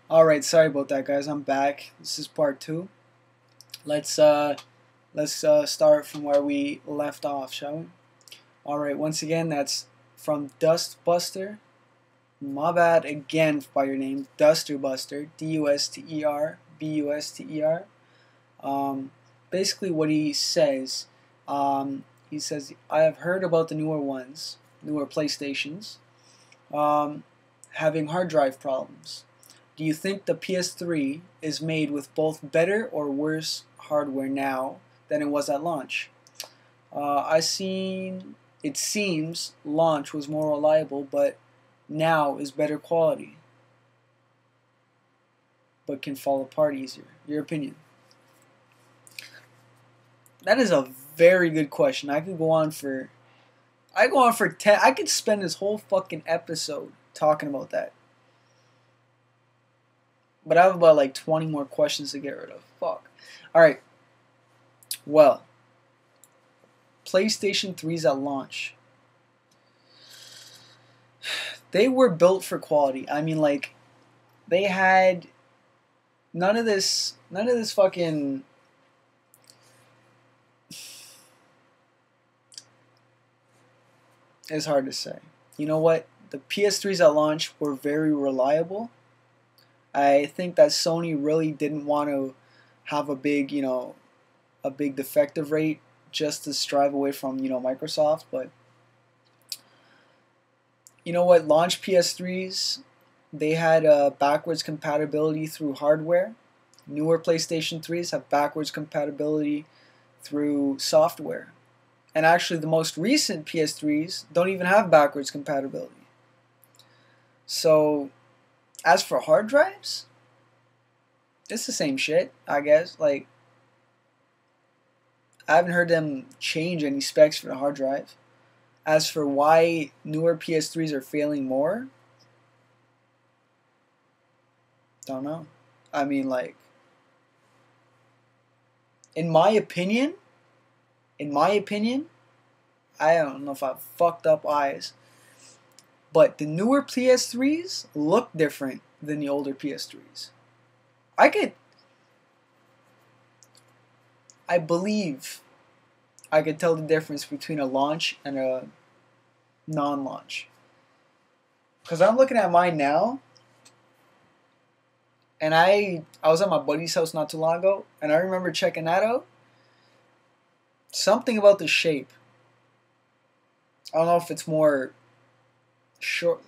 Alright, sorry about that, guys. I'm back. This is part two. Let's start from where we left off, shall we? Alright, once again, that's from Dustbuster. My bad again by your name, Duster Buster. Duster Buster. Um, Basically, what he says, I have heard about the newer ones, newer PlayStations, um, having hard drive problems. Do you think the PS3 is made with both better or worse hardware now than it was at launch? It seems launch was more reliable, but now is better quality, but can fall apart easier. Your opinion? That is a very good question. I go on for 10. I could spend this whole fucking episode talking about that. But I have about like 20 more questions to get rid of. Fuck. Alright. Well, PlayStation 3s at launch. They were built for quality. I mean, like, they had none of this fucking. It's hard to say. You know what? The PS3s at launch were very reliable. I think that Sony really didn't want to have a big, a big defective rate just to strive away from, Microsoft. But you know what? Launch PS3s, they had backwards compatibility through hardware. Newer PlayStation 3s have backwards compatibility through software. And actually, the most recent PS3s don't even have backwards compatibility. So, as for hard drives, it's the same shit, I guess. Like, I haven't heard them change any specs for the hard drive. As for why newer PS3s are failing more, don't know. I mean, like, in my opinion, I don't know if I've fucked up eyes, but the newer PS3s look different than the older PS3s. I believe I could tell the difference between a launch and a non-launch. Because I'm looking at mine now, and I was at my buddy's house not too long ago, and I remember checking that out. Something about the shape. I don't know if it's more short,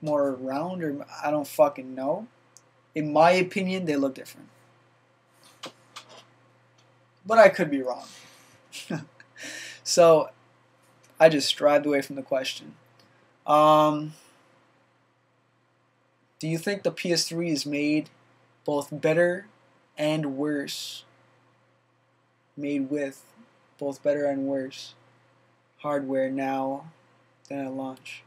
more round, or I don't fucking know. In my opinion, they look different. But I could be wrong. So, I just strived away from the question. Do you think the PS3 is made both better and worse? Made with both better and worse hardware now than at launch?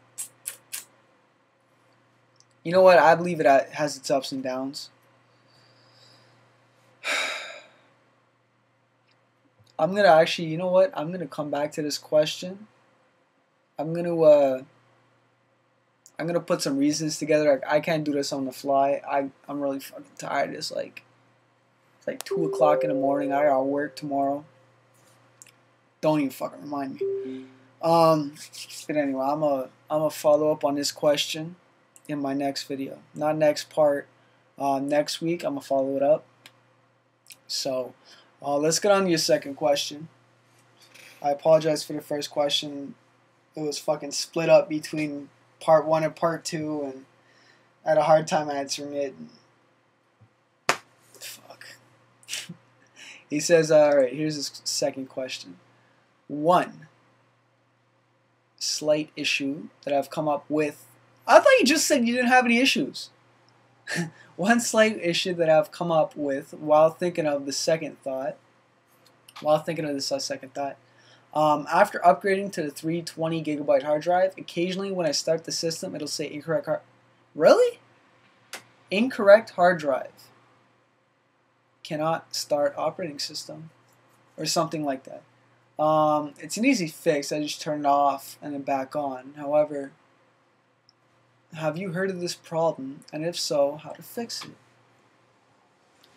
You know what? I believe it has its ups and downs. I'm gonna actually, you know what? I'm gonna come back to this question. I'm gonna put some reasons together. I can't do this on the fly. I'm really fucking tired. It's like 2 o'clock in the morning. I gotta work tomorrow. Don't even fucking remind me. But anyway, I'm a follow up on this question in my next video. Not next part. Next week I'm gonna follow it up. So, let's get on to your second question. I apologize for the first question. It was fucking split up between part one and part two, and I had a hard time answering it. Fuck. He says, alright, here's his second question. One slight issue that I've come up with. I thought you just said you didn't have any issues. One slight issue that I've come up with while thinking of this second thought. After upgrading to the 320 gigabyte hard drive, occasionally when I start the system, it'll say incorrect hard. Really? Incorrect hard drive. Cannot start operating system, or something like that. It's an easy fix. I just turn it off and then back on. However, Have you heard of this problem? And if so, how to fix it?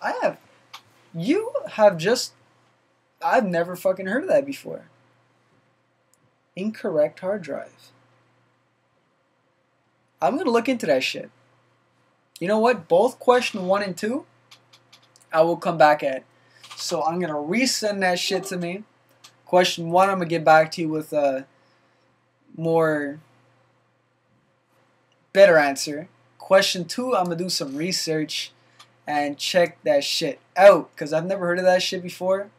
I have. You have just. I've never fucking heard of that before. Incorrect hard drive. I'm going to look into that shit. You know what? Both question 1 and 2, I will come back at. So I'm going to resend that shit to me. Question 1, I'm going to get back to you with a more better answer. Question 2, I'm going to do some research and check that shit out, because I've never heard of that shit before.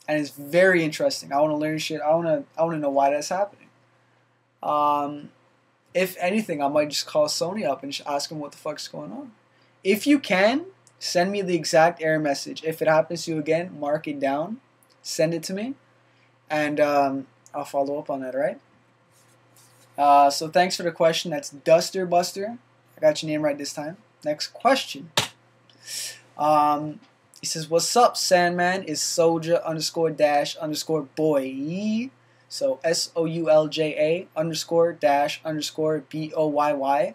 And it's very interesting. I want to learn shit. I want to know why that's happening. If anything, I might just call Sony up and ask them what the fuck's going on. If you can, send me the exact error message. If it happens to you again, mark it down. Send it to me. And I'll follow up on that, alright? So thanks for the question. That's Duster Buster. I got your name right this time. Next question. He says, what's up, Sandman? Is Soulja __ So SOULJA _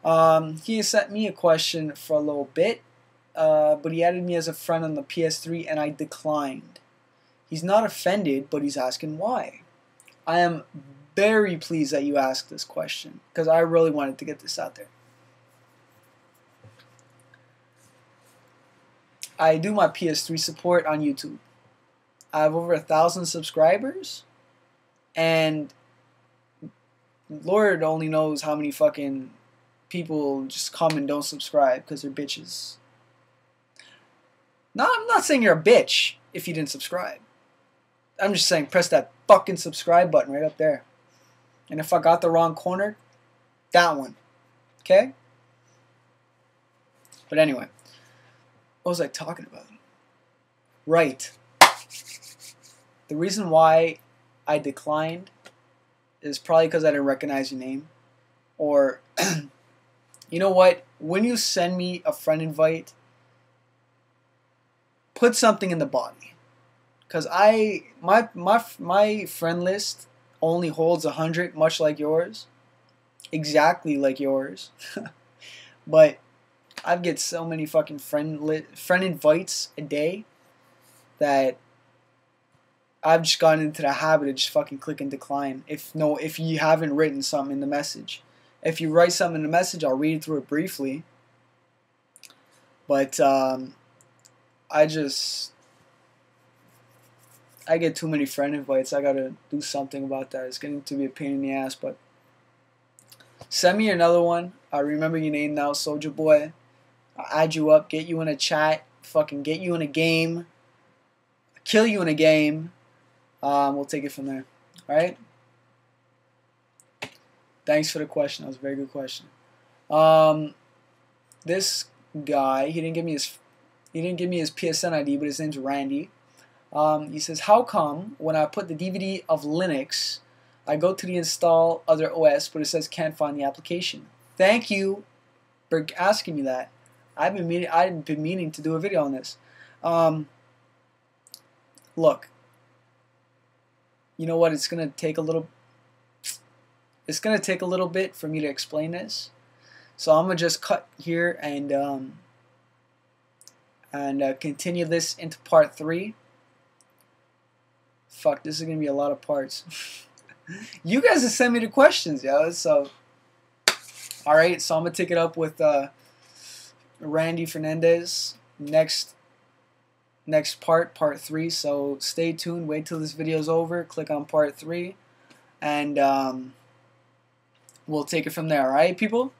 BOYY. He has sent me a question for a little bit, but he added me as a friend on the PS3 and I declined. He's not offended, but he's asking why. I am very pleased that you asked this question, because I really wanted to get this out there. I do my PS3 support on YouTube. I have over 1,000 subscribers, and Lord only knows how many fucking people just come and don't subscribe because they're bitches. No, I'm not saying you're a bitch if you didn't subscribe. I'm just saying press that fucking subscribe button right up there. And if I got the wrong corner, that one. Okay? But anyway, what was I talking about? Right. The reason why I declined is probably because I didn't recognize your name. Or, you know what? When you send me a friend invite, put something in the body. Because my friend list only holds 100, much like yours. Exactly like yours. But I get so many fucking friend invites a day that I've just gotten into the habit of just fucking clicking decline if you haven't written something in the message. If you write something in the message, I'll read through it briefly. But I get too many friend invites. I gotta do something about that. It's getting to be a pain in the ass, but send me another one. I remember your name now, Soulja Boy. I'll add you up, get you in a chat, fucking get you in a game, kill you in a game. We'll take it from there. Alright? Thanks for the question. That was a very good question. This guy, he didn't give me his PSN ID, but his name's Randy. He says, how come when I put the DVD of Linux, I go to the install other OS, but it says can't find the application? Thank you for asking me that. I've been meaning to do a video on this. Look, you know what? It's gonna take a little bit for me to explain this, so I'm gonna just cut here and continue this into part 3. Fuck, this is gonna be a lot of parts. You guys have sent me the questions, yo. So, all right. So I'm gonna take it up with Randy Fernandez next part 3. So stay tuned. Wait till this video's over. Click on part 3, and we'll take it from there. All right, people.